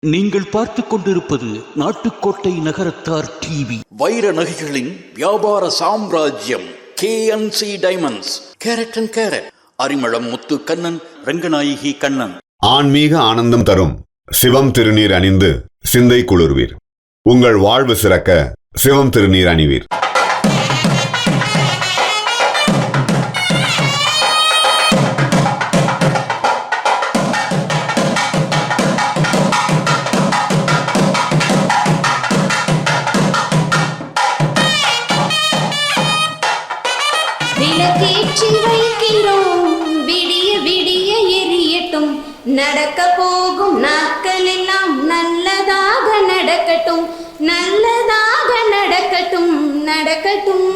நீங்கள் பார்த்து கொண்டிருப்பது நாட்டுக்கோட்டை நகரத்தார் டிவி. வைர நகைகளின் வியாபார சாம்ராஜ்யம் KNC diamonds. Carat and carat. Arimalam Muthu Kannan, Ranganayaki Kannan. ஆன்மீக ஆனந்தம் தரும் சிவம் திருநீர் அணிந்து சிந்தை குளிர்வீர். உங்கள் வாழ்வு சிறக்க சிவம் திருநீர் அணிவீர். விளக்கேற்றி வைக்கிறோம், விடிய விடிய எரியட்டும். நடக்க போகும் நாட்கள் எல்லாம் நல்லதாக நடக்கட்டும், நல்லதாக நடக்கட்டும், நடக்கட்டும்.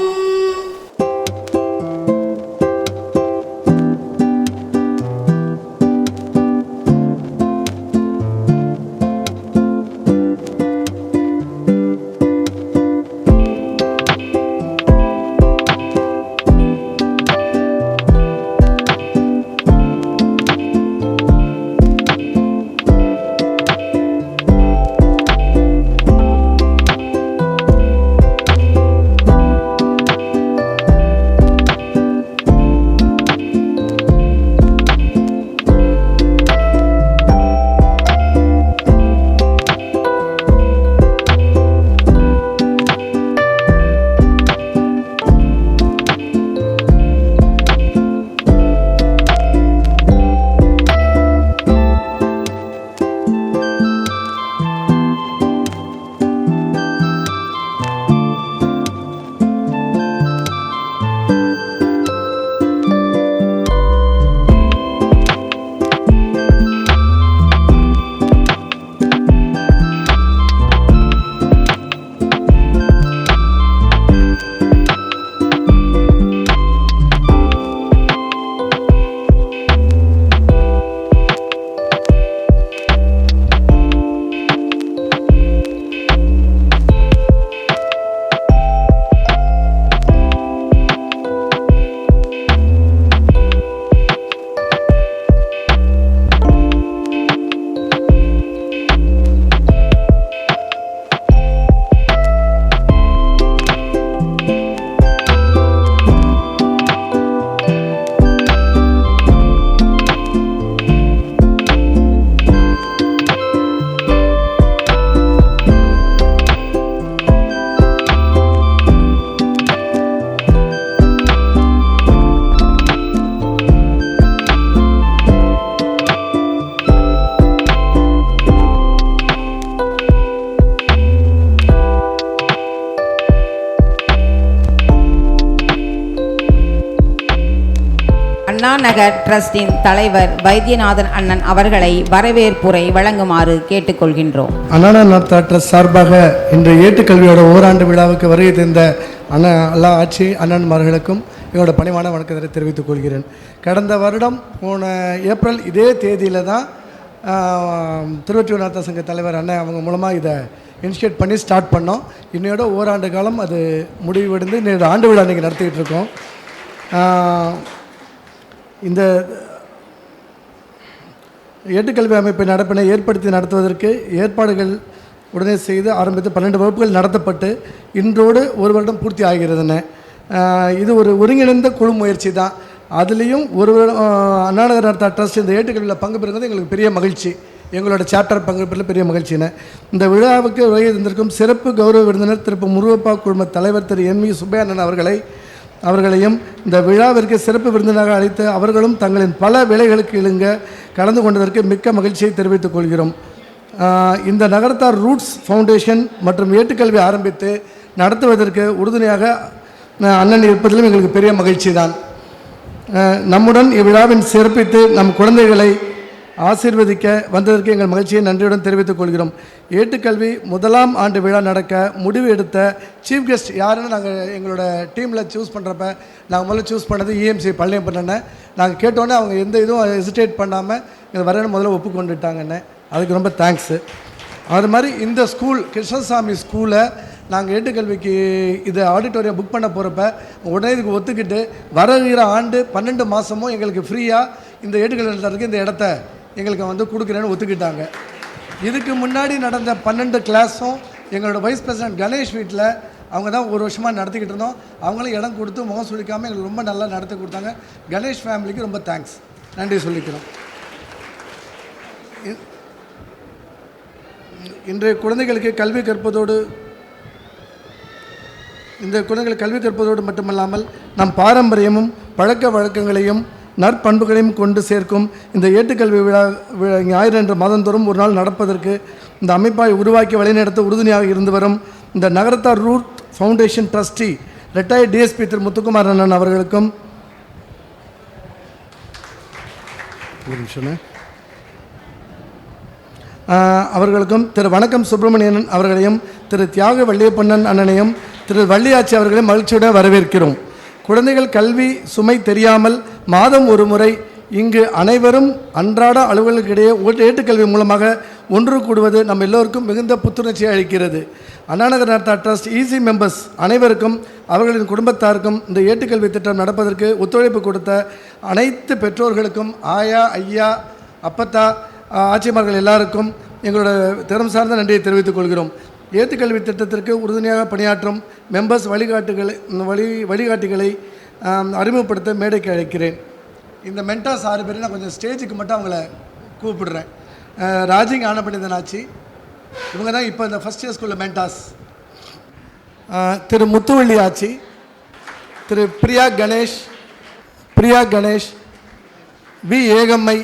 அண்ணா நகர் டிரஸ்டின் தலைவர் வைத்தியநாதன் அண்ணன் அவர்களை வரவேற்புரை வழங்குமாறு கேட்டுக்கொள்கின்றோம். அண்ணா நகர் டிரஸ்ட் சார்பாக இன்று ஏட்டுக்கல்வியோட ஓராண்டு விழாவுக்கு வருகை தந்த எல்லா ஆட்சி அண்ணன்மார்களுக்கும் எங்களோட பணிவான வணக்கத்தை தெரிவித்துக் கொள்கிறேன். கடந்த வருடம் போன ஏப்ரல் இதே தேதியில் தான் திருவொற்றியூர் சங்க தலைவர் அண்ணன் அவங்க மூலமாக இதை இனிஷியேட் பண்ணி ஸ்டார்ட் பண்ணோம். இன்னையோட ஓராண்டு காலம் அது முடிவடைந்து இன்னொரு ஆண்டு விழா இன்றைக்கி நடத்திக்கிட்டு இருக்கோம். இந்த ஏட்டுக்கல்வி அமைப்பை ஏற்படுத்தி நடத்துவதற்கு ஏற்பாடுகள் உடனே செய்து ஆரம்பித்து 12 வகுப்புகள் நடத்தப்பட்டு இன்றோடு ஒரு வருடம் பூர்த்தி ஆகிறதுன்னு. இது ஒரு ஒருங்கிணைந்த குழு முயற்சி தான். அதுலேயும் ஒரு அண்ணா நகர் ட்ரஸ்ட் இந்த ஏட்டுக்கல்வியில் பங்கு பெறுவது எங்களுக்கு பெரிய மகிழ்ச்சி. எங்களோட சாப்டர் பங்கு பெறுவது பெரிய மகிழ்ச்சின்னு. இந்த விழாவுக்கு வருகை தந்திருக்கும் சிறப்பு கௌரவ விருந்தினர் திரு முருகப்பா குழும தலைவர் திரு ME சுப்பையண்ணன் அவர்களையும் இந்த விழாவிற்கு சிறப்பு விருந்தினராக அழைத்து அவர்களும் தங்களின் பல வேலைகளுக்கு இழுங்க கலந்து கொண்டதற்கு மிக்க மகிழ்ச்சியை தெரிவித்துக் கொள்கிறோம். இந்த நகரத்தார் ரூட்ஸ் ஃபவுண்டேஷன் மற்றும் ஏட்டுக்கல்வி ஆரம்பித்து நடத்துவதற்கு உறுதுணையாக அண்ணன் இருப்பதிலும் எங்களுக்கு பெரிய மகிழ்ச்சி தான். நம்முடன் இவ்விழாவின் சிறப்பித்து நம் குழந்தைகளை ஆசீர்வதிக்க வந்ததற்கு எங்கள் மகிழ்ச்சியை நன்றியுடன் தெரிவித்துக் கொள்கிறோம். ஏட்டுக்கல்வி முதலாம் ஆண்டு விழா நடக்க முடிவு எடுத்த சீஃப் கெஸ்ட் யாருன்னு நாங்கள் எங்களோட டீமில் சூஸ் பண்ணுறப்ப நாங்கள் முதல்ல சூஸ் பண்ணது EMC பழனியப்பண்ணனை. நாங்கள் கேட்டோன்னே அவங்க எந்த இதுவும் ஹெசிடேட் பண்ணாமல் இங்கே வரேன்னு முதல்ல ஒப்புக்கொண்டுட்டாங்கன்னு. அதுக்கு ரொம்ப தேங்க்ஸு. அது மாதிரி இந்த ஸ்கூல் கிருஷ்ணசாமி ஸ்கூலை நாங்கள் ஏட்டுக்கல்விக்கு இது ஆடிட்டோரியம் புக் பண்ண போகிறப்ப உடனே இதுக்கு ஒத்துக்கிட்டு வருகிற ஆண்டு 12 மாதமும் எங்களுக்கு ஃப்ரீயாக இந்த ஏட்டுக்கல்வி நடத்துறதுக்கு இந்த இடத்த எங்களுக்கு கொடுக்குறேன்னு ஒத்துக்கிட்டாங்க. இதுக்கு முன்னாடி நடந்த 12 கிளாஸும் எங்களோட வைஸ் பிரசிடென்ட் கணேஷ் வீட்டில் அவங்க தான் ஒரு வருஷமாக நடத்திக்கிட்டு இருந்தோம். அவங்களும் இடம் கொடுத்து முகம் சுழிக்காமல் எங்களுக்கு ரொம்ப நல்லா நடத்தி கொடுத்தாங்க. கணேஷ் ஃபேமிலிக்கு ரொம்ப தேங்க்ஸ், நன்றி சொல்லிக்கிறோம். இன்றைய குழந்தைகளுக்கு கல்வி கற்பதோடு மட்டுமல்லாமல் நம் பாரம்பரியமும் பழக்க வழக்கங்களையும் நற்பண்புகளையும் கொண்டு சேர்க்கும் இந்த ஏட்டுக்கல்வி விழா ஞாயிறு என்ற மாதந்தோறும் ஒரு நாள் நடப்பதற்கு இந்த அமைப்பாய் உருவாக்கி வழிநடத்த உறுதுணையாக இருந்து வரும் இந்த Nagarathar root foundation trustee retired DSP Thiru Muthukumar அண்ணன் அவர்களுக்கும் திரு வணக்கம் சுப்பிரமணியன் அவர்களையும் திரு தியாக வள்ளியப்பண்ணன் அண்ணனையும் திரு வள்ளியாச்சி அவர்களையும் மகிழ்ச்சியுடன் வரவேற்கிறோம். குழந்தைகள் கல்வி சுமை தெரியாமல் மாதம் ஒரு முறை இங்கு அனைவரும் அன்றாட அலுவலர்களுக்கிடையே ஏட்டுக்கல்வி மூலமாக ஒன்று கூடுவது நம்ம எல்லோருக்கும் மிகுந்த புத்துணர்ச்சியை அளிக்கிறது. அண்ணாநகர் நகரத்தார் ட்ரஸ்ட் ஈசி மெம்பர்ஸ் அனைவருக்கும் அவர்களின் குடும்பத்தாருக்கும் இந்த ஏட்டுக்கல்வி திட்டம் நடப்பதற்கு ஒத்துழைப்பு கொடுத்த அனைத்து பெற்றோர்களுக்கும் ஆயா, ஐயா, அப்பத்தா, ஆட்சிமார்கள் எல்லாருக்கும் எங்களோட திறம் சார்ந்த நன்றியை தெரிவித்துக் கொள்கிறோம். ஏட்டுக்கல்வி திட்டத்திற்கு உறுதுணையாக பணியாற்றும் மெம்பர்ஸ் வழிகாட்டிகளை அறிமுகப்படுத்த மேடைக்கு அழைக்கிறேன். இந்த மென்டாஸ் 6 பேரும் நான் கொஞ்சம் ஸ்டேஜுக்கு மட்டும் அவங்கள கூப்பிடுறேன். ராஜிங் ஆனப்பணிதன் ஆச்சி, இவங்க தான் இப்போ இந்த ஃபஸ்ட் இயர் ஸ்கூலில் மென்டாஸ். திரு முத்துவள்ளி ஆச்சி, திரு பிரியா கணேஷ், வி ஏகம்மை,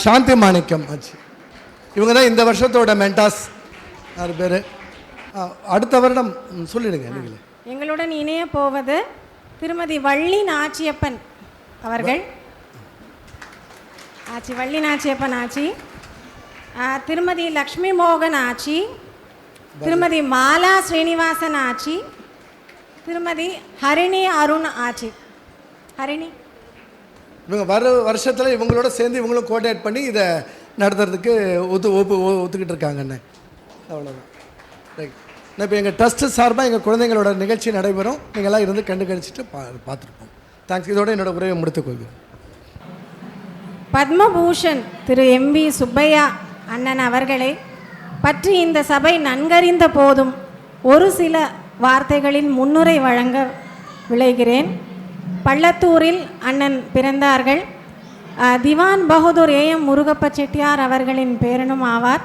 சாந்தி மாணிக்கம் ஆச்சி, இவங்க தான் இந்த வருஷத்தோட மென்டாஸ் 6 பேர். அடுத்த வருடம் சொல்லிடுங்க நீங்களே. எங்களுடன் இணைய போவது திருமதி வள்ளி நாச்சியப்பன் அவர்கள். வள்ளி நாச்சியப்பன் ஆச்சி, திருமதி லக்ஷ்மி மோகன் ஆச்சி, திருமதி மாலா ஸ்ரீனிவாசன் ஆச்சி, திருமதி ஹரிணி அருண் ஆச்சி. ஹரிணி இவங்க வருஷத்தில் இவங்களோட சேர்ந்து இவங்களும் கோஆர்டினேட் பண்ணி இதை நடத்துறதுக்கு ஒத்துக்கிட்டு இருக்காங்கண்ணே. அவ்வளோதான். ரைட். நான் இப்போ எங்கள் ட்ரஸ்ட்டு சார்பாக எங்கள் குழந்தைங்களோட நிகழ்ச்சி நடைபெறும். நீங்கள்லாம் இருந்து கண்டுகளிச்சுட்டு பார்த்துருப்போம். தேங்க்ஸ். இதோட என்னோட உரையை முடித்துக்கொள்கிறேன். பத்மபூஷன் திரு எம்பி சுப்பையா அண்ணன் அவர்களை பற்றி இந்த சபை நன்கறிந்த போதும் ஒரு சில வார்த்தைகளில் முன்னுரை வழங்க விளைகிறேன். பள்ளத்தூரில் அண்ணன் பிறந்தார்கள். திவான் பகதூர் AM முருகப்ப செட்டியார் அவர்களின் பேரனும் ஆவார்.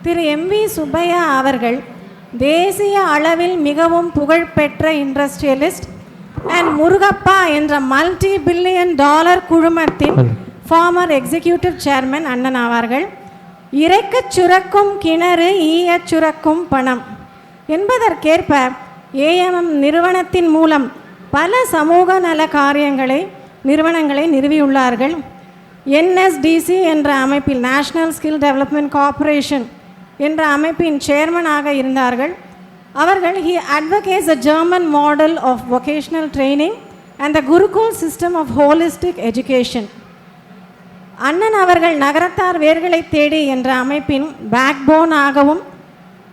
திரு எம்பி சுப்பையா அவர்கள் தேசிய அளவில் மிகவும் புகழ்பெற்ற இண்டஸ்ட்ரியலிஸ்ட் அண்ட் முருகப்பா என்ற $multi-billion குழுமத்தின் ஃபார்மர் எக்ஸிக்யூட்டிவ் சேர்மன் அண்ணன் ஆவார்கள். இறைக்கச் சுரக்கும் கிணறு ஈயச் சுரக்கும் பணம் என்பதற்கேற்ப AMM நிறுவனத்தின் மூலம் பல சமூக நல நிறுவனங்களை நிறுவியுள்ளார்கள். NSDC என்ற அமைப்பில் நேஷனல் ஸ்கில் டெவலப்மெண்ட் கார்ப்பரேஷன் என்ற அமைப்பின் சேர்மனாக இருந்தார்கள். அவர்கள் he advocates a German model of vocational training and the Gurukul system of holistic education. அண்ணன் அவர்கள் நகரத்தார் வேர்களை தேடி என்ற அமைப்பின் பேக்போன் ஆகவும்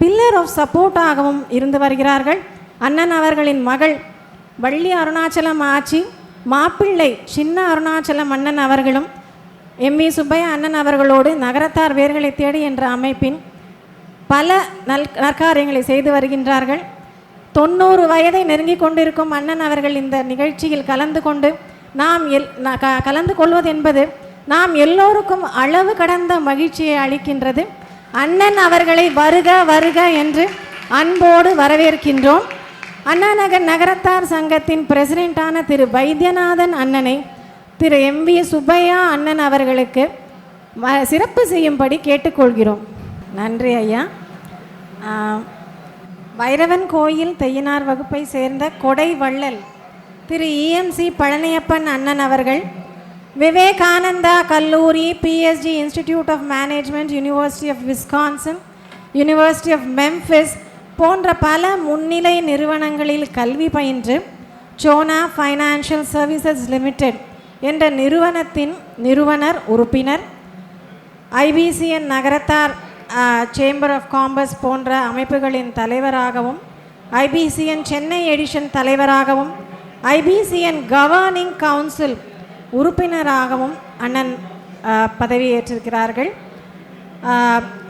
பில்லர் ஆஃப் சப்போர்ட் ஆகவும் இருந்து வருகிறார்கள். அண்ணன் அவர்களின் மகள் வள்ளி அருணாச்சலம் ஆச்சி, மாப்பிள்ளை சின்ன அருணாச்சலம் அண்ணன் அவர்களும் எம்பி சுப்பையா அண்ணன் அவர்களோடு நகரத்தார் வேர்களை தேடி என்ற அமைப்பின் பல நற்காரியங்களை செய்து வருகின்றார்கள். 90 வயதை நெருங்கி கொண்டிருக்கும் அண்ணன் அவர்கள் இந்த நிகழ்ச்சியில் கலந்து கொள்வது என்பது நாம் எல்லோருக்கும் அளவு கடந்த மகிழ்ச்சியை அளிக்கின்றது. அண்ணன் அவர்களை வருக வருக என்று அன்போடு வரவேற்கின்றோம். அண்ணாநகர் நகரத்தார் சங்கத்தின் பிரசிடென்டான திரு வைத்தியநாதன் அண்ணனை திரு எம்பி சுப்பையா அண்ணன் அவர்களுக்கு சிறப்பு செய்யும்படி கேட்டுக்கொள்கிறோம். நன்றி ஐயா. வைரவன் கோயில் தையனார் வகுப்பை சேர்ந்த கொடை வள்ளல் திரு EMC பழனியப்பன் அண்ணன் அவர்கள் விவேகானந்தா கல்லூரி, PSG institute of management, university of Wisconsin, university of Memphis போன்ற பல முன்னிலை நிறுவனங்களில் கல்வி பயின்று சோனா ஃபைனான்ஷியல் சர்வீசஸ் லிமிடெட் என்ற நிறுவனத்தின் நிறுவனர் உறுப்பினர், IBCN Nagarathar chamber of commerce போன்ற அமைப்புகளின் தலைவராகவும், IBCN சென்னை எடிஷன் தலைவராகவும், IBCN கவர்னிங் கவுன்சில் உறுப்பினராகவும் அண்ணன் பதவியேற்றிருக்கிறார்கள்.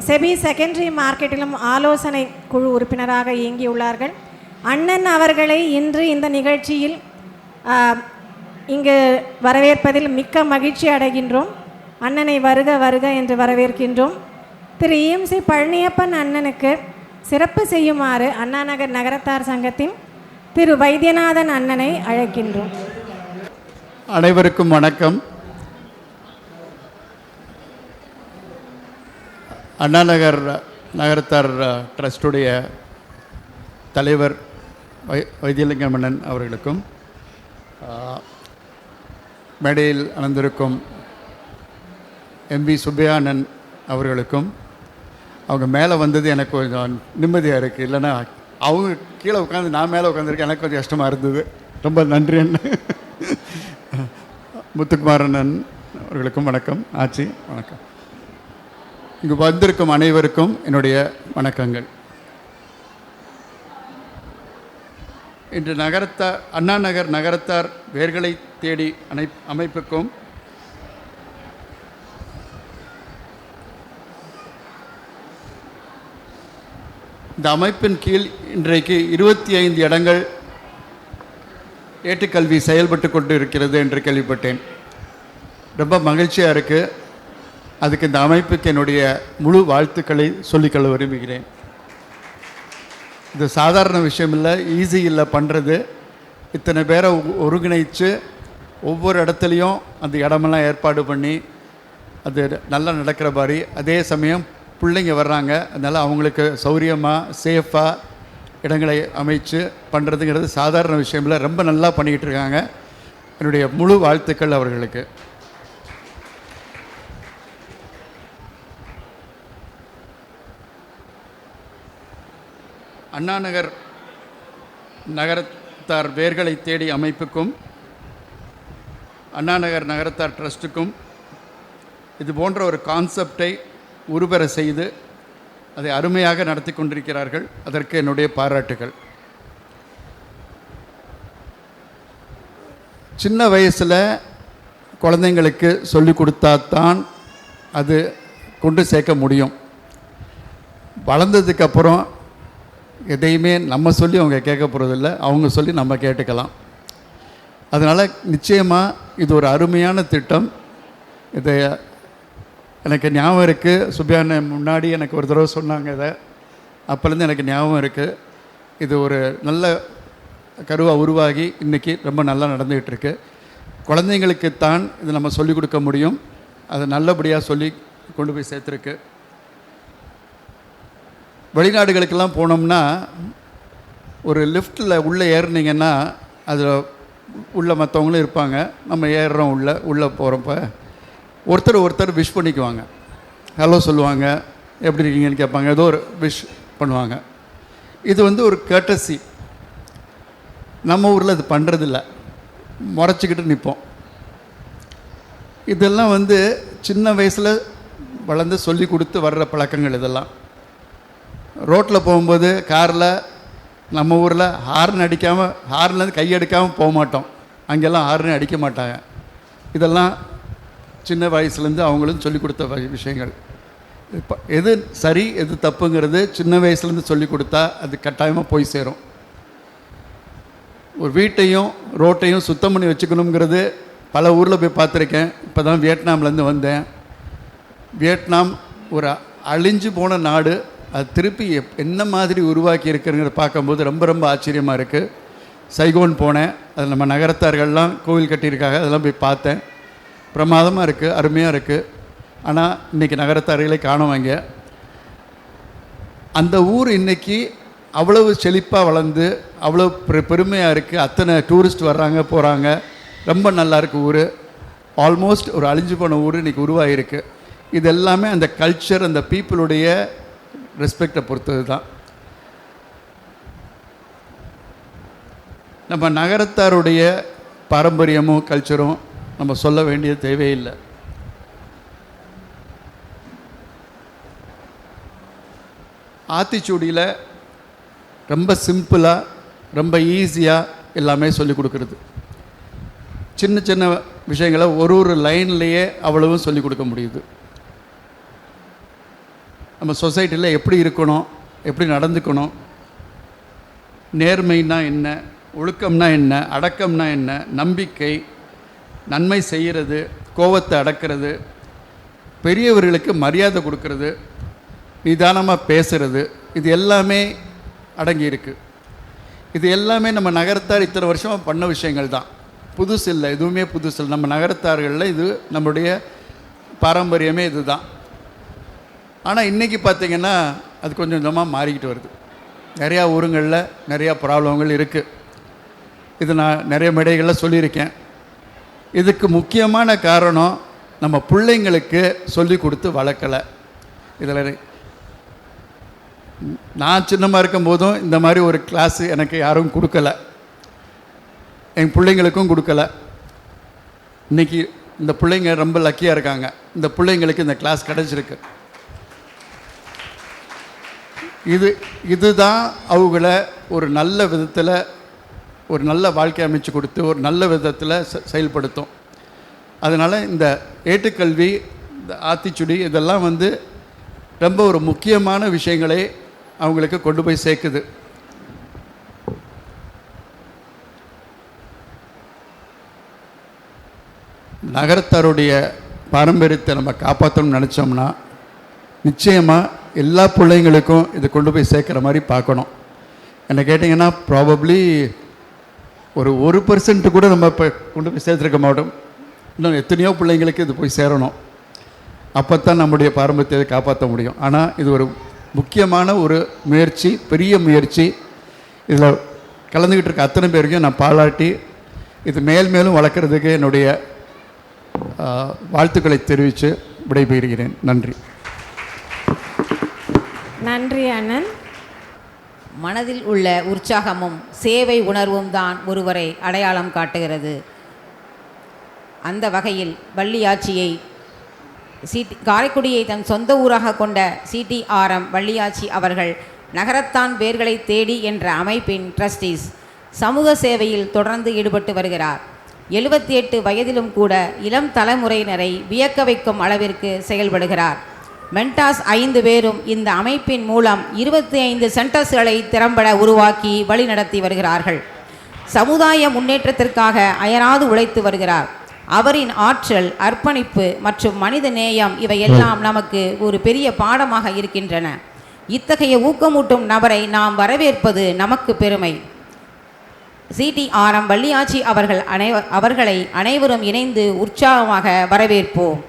செபி செகண்டரி மார்க்கெட்டிலும் ஆலோசனை குழு உறுப்பினராக இயங்கியுள்ளார்கள். அண்ணன் அவர்களை இன்று இந்த நிகழ்ச்சியில் இங்கு வரவேற்பதில் மிக்க மகிழ்ச்சி அடைகின்றோம். அண்ணனை வருக வருக என்று வரவேற்கின்றோம். திரு இஎம்சி பழனியப்பன் அண்ணனுக்கு சிறப்பு செய்யுமாறு அண்ணாநகர் நகரத்தார் சங்கத்தின் திரு வைத்தியநாதன் அண்ணனை அழைக்கின்றோம். அனைவருக்கும் வணக்கம். அண்ணாநகர் நகரத்தார் ட்ரஸ்டுடைய தலைவர் வைத்தியலிங்கம் அண்ணன் அவர்களுக்கும், மேடையில் அமர்ந்திருக்கும் எம்பி சுப்பையா அண்ணன் அவர்களுக்கும், அவங்க மேலே வந்தது எனக்கு கொஞ்சம் நிம்மதியாக இருக்குது. இல்லைன்னா அவங்க கீழே உட்காந்து நான் மேலே உட்காந்துருக்கேன், எனக்கு கொஞ்சம் கஷ்டமாக இருந்தது. ரொம்ப நன்றி அண்ணன். முத்துக்குமார் அண்ணன் அவர்களுக்கும் வணக்கம். ஆச்சி வணக்கம். இங்கு வந்திருக்கும் அனைவருக்கும் என்னுடைய வணக்கங்கள். இன்று அண்ணாநகர் நகரத்தார் வேர்களை தேடி அமைப்புக்கும் இந்த அமைப்பின் கீழ் இன்றைக்கு 25 இடங்கள் ஏட்டுக்கல்வி செயல்பட்டு கொண்டு இருக்கிறது என்று கேள்விப்பட்டேன். ரொம்ப மகிழ்ச்சியாக இருக்குது. அதுக்கு இந்த அமைப்புக்கு என்னுடைய முழு வாழ்த்துக்களை சொல்லிக்கொள்ள விரும்புகிறேன். இது சாதாரண விஷயம் இல்லை, ஈஸி இல்லை பண்ணுறது. இத்தனை பேரை ஒருங்கிணைச்சு ஒவ்வொரு இடத்துலையும் அந்த இடமெல்லாம் ஏற்பாடு பண்ணி அது நல்லா நடக்கிற மாதிரி, அதே சமயம் பிள்ளைங்க வர்றாங்க, அதனால் அவங்களுக்கு சௌரியமாக சேஃபாக இடங்களை அமைச்சு பண்ணுறதுங்கிறது சாதாரண விஷயம் இல்லை. ரொம்ப நல்லா பண்ணிக்கிட்டு இருக்காங்க. என்னுடைய முழு வாழ்த்துக்கள் அவர்களுக்கு. அண்ணாநகர் நகரத்தார் வேர்களை தேடி அமைப்புக்கும் அண்ணாநகர் நகரத்தார் ட்ரஸ்ட்டுக்கும் இது போன்ற ஒரு கான்செப்டை உருபெற செய்து அதை அருமையாக நடத்தி கொண்டிருக்கிறார்கள். அதற்கு என்னுடைய பாராட்டுகள். சின்ன வயசில் குழந்தைங்களுக்கு சொல்லிக் கொடுத்தாத்தான் அது கொண்டு சேர்க்க முடியும். வளர்ந்ததுக்கப்புறம் எதையுமே நம்ம சொல்லி அவங்க கேட்க போகிறதில்ல, அவங்க சொல்லி நம்ம கேட்டுக்கலாம். அதனால் நிச்சயமாக இது ஒரு அருமையான திட்டம். இதை எனக்கு ஞாபகம் இருக்குது. சுப்பியான முன்னாடி எனக்கு ஒரு தடவை சொன்னாங்க. இதை அப்போலேருந்து எனக்கு ஞாபகம் இருக்குது. இது ஒரு நல்ல கருவாக உருவாகி இன்றைக்கி ரொம்ப நல்லா நடந்துகிட்ருக்கு. குழந்தைங்களுக்குத்தான் இது நம்ம சொல்லிக் கொடுக்க முடியும். அதை நல்லபடியாக சொல்லி கொண்டு போய் சேர்த்துருக்கு. வெளிநாடுகளுக்கெல்லாம் போனோம்னா ஒரு லிஃப்ட்டில் உள்ளே ஏறினீங்கன்னா அதில் உள்ள மற்றவங்களும் இருப்பாங்க. நம்ம ஏறுறோம், உள்ளே போகிறப்ப ஒருத்தர் விஷ் பண்ணிக்குவாங்க, ஹலோ சொல்லுவாங்க, எப்படி இருக்கீங்கன்னு கேட்பாங்க, ஏதோ ஒரு விஷ் பண்ணுவாங்க. இது ஒரு கர்ட்டசி. நம்ம ஊரில் இது பண்ணுறதில்ல, முறைச்சிக்கிட்டு நிற்போம். இதெல்லாம் சின்ன வயசில் வளர்ந்து சொல்லி கொடுத்து வர்ற பழக்கங்கள். இதெல்லாம் ரோட்டில் போகும்போது காரில் நம்ம ஊரில் ஹார்ன் அடிக்காமல், ஹார்ன்லேருந்து கையெடுக்காமல் போக மாட்டோம். அங்கெல்லாம் ஹார்ன் அடிக்க மாட்டாங்க. இதெல்லாம் சின்ன வயசுலேருந்து அவங்களும் சொல்லிக் கொடுத்த விஷயங்கள். இப்போ எது சரி எது தப்புங்கிறது சின்ன வயசுலேருந்து சொல்லிக் கொடுத்தா அது கட்டாயமாக போய் சேரும். ஒரு வீட்டையும் ரோட்டையும் சுத்தம் பண்ணி வச்சுக்கணுங்கிறது பல ஊரில் போய் பார்த்துருக்கேன். இப்போ தான் வியட்நாம்லேருந்து வந்தேன். வியட்நாம் ஒரு அழிஞ்சு போன நாடு. அது திருப்பி என்ன மாதிரி உருவாக்கி இருக்குங்கிறத பார்க்கும்போது ரொம்ப ரொம்ப ஆச்சரியமாக இருக்குது. சைகோன் போனேன். அதில் நம்ம நகரத்தார்கள்லாம் கோவில் கட்டியிருக்காங்க. அதெல்லாம் போய் பார்த்தேன். பிரமாதமாக இருக்குது, அருமையாக இருக்குது. ஆனால் இன்றைக்கி நகரத்தார்களை காணுவாங்க. அந்த ஊர் இன்றைக்கி அவ்வளவு செழிப்பாக வளர்ந்து அவ்வளோ பெருமையாக இருக்குது. அத்தனை டூரிஸ்ட் வர்றாங்க போகிறாங்க. ரொம்ப நல்லாயிருக்கு ஊர். ஆல்மோஸ்ட் ஒரு அழிஞ்சு போன ஊர் இன்றைக்கி உருவாகிருக்கு. இது எல்லாமே அந்த கல்ச்சர், அந்த பீப்புளுடைய ரெஸ்பெக்டை பொறுத்தது தான். நம்ம நகரத்தாருடைய பாரம்பரியமும் கல்ச்சரும் நம்ம சொல்ல வேண்டிய தேவையில்லை. ஆத்திச்சூடியில் ரொம்ப சிம்பிளாக ரொம்ப ஈஸியாக எல்லாமே சொல்லிக் கொடுக்குறது. சின்ன சின்ன விஷயங்களை ஒரு லைன்லேயே அவ்வளவும் சொல்லிக் கொடுக்க முடியுது. நம்ம சொசைட்டியில் எப்படி இருக்கணும், எப்படி நடந்துக்கணும், நேர்மைன்னா என்ன, ஒழுக்கம்னா என்ன, அடக்கம்னா என்ன, நம்பிக்கை, நன்மை செய்கிறது, கோபத்தை அடக்கிறது, பெரியவர்களுக்கு மரியாதை கொடுக்கறது, நிதானமாக பேசுகிறது, இது எல்லாமே அடங்கியிருக்கு. இது எல்லாமே நம்ம நகரத்தார் இத்தனை வருஷமாக பண்ண விஷயங்கள் தான், புதுசு இல்லை, எதுவுமே புதுசு இல்லை. நம்ம நகரத்தார்களில் இது நம்முடைய பாரம்பரியமே இது தான். ஆனால் இன்றைக்கி பார்த்திங்கன்னா அது கொஞ்சம் கொஞ்சமாக மாறிக்கிட்டு வருது. நிறையா ஊருங்களில் நிறையா ப்ராப்ளங்கள் இருக்குது. இது நான் நிறைய மேடைகளில் சொல்லியிருக்கேன். இதுக்கு முக்கியமான காரணம் நம்ம பிள்ளைங்களுக்கு சொல்லி கொடுத்து வளர்க்கலை. இதில் நான் சின்னமாக இருக்கும்போதும் இந்த மாதிரி ஒரு கிளாஸு எனக்கு யாரும் கொடுக்கல, என் பிள்ளைங்களுக்கும் கொடுக்கல. இன்றைக்கி இந்த பிள்ளைங்க ரொம்ப லக்கியாக இருக்காங்க, இந்த பிள்ளைங்களுக்கு இந்த கிளாஸ் கிடச்சிருக்கு. இதுதான் அவங்கள ஒரு நல்ல விதத்தில், ஒரு நல்ல வாழ்க்கை அமைச்சு கொடுத்து ஒரு நல்ல விதத்தில் செயல்படுத்தும். அதனால் இந்த ஏட்டுக்கல்வி, இந்த ஆத்திச்சுடி, இதெல்லாம் ரொம்ப ஒரு முக்கியமான விஷயங்களை அவங்களுக்கு கொண்டு போய் சேர்க்குது. நகரத்தாருடைய பாரம்பரியத்தை நம்ம காப்பாற்றணும்னு நினச்சோம்னா நிச்சயமாக எல்லா பிள்ளைங்களுக்கும் இது கொண்டு போய் சேர்க்குற மாதிரி பார்க்கணும். என்ன கேட்டிங்கன்னா ப்ராபப்ளி ஒரு 1% கூட நம்ம இப்போ கொண்டு போய் சேர்த்துருக்க மாட்டோம். இன்னும் எத்தனையோ பிள்ளைங்களுக்கு இது போய் சேரணும். அப்போ தான் நம்முடைய பாரம்பரியத்தை காப்பாற்ற முடியும். ஆனால் இது ஒரு முக்கியமான ஒரு முயற்சி, பெரிய முயற்சி. இதில் கலந்துக்கிட்டு இருக்க அத்தனை பேருக்கும் நான் பாராட்டி இது மேலும் வளர்க்குறதுக்கு என்னுடைய வாழ்த்துக்களை தெரிவித்து விடைபெறுகிறேன். நன்றி. நன்றி அண்ணன். மனதில் உள்ள உற்சாகமும் சேவை உணர்வும் தான் ஒருவரை அடையாளம் காட்டுகிறது. அந்த வகையில் வள்ளியாச்சியை காரைக்குடியை தன் சொந்த ஊராக கொண்ட CTRM வள்ளியாச்சி அவர்கள் நகரத்தான் வேர்களை தேடி என்ற அமைப்பின் ட்ரஸ்டீஸ் சமூக சேவையில் தொடர்ந்து ஈடுபட்டு வருகிறார். 78 வயதிலும் கூட இளம் தலைமுறையினரை வியக்க வைக்கும் அளவிற்கு செயல்படுகிறார். மென்டாஸ் 5 பேரும் இந்த அமைப்பின் மூலம் 25 சென்டர்ஸ்களை திறம்பட உருவாக்கி வழிநடத்தி வருகிறார்கள். சமுதாய முன்னேற்றத்திற்காக அயராது உழைத்து வருகிறார். அவரின் ஆற்றல், அர்ப்பணிப்பு மற்றும் மனித நேயம் இவையெல்லாம் நமக்கு ஒரு பெரிய பாடமாக இருக்கின்றன. இத்தகைய ஊக்கமூட்டும் நபரை நாம் வரவேற்பது நமக்கு பெருமை. CTRM வள்ளியாச்சி அவர்களை அனைவரும் இணைந்து உற்சாகமாக வரவேற்போம்.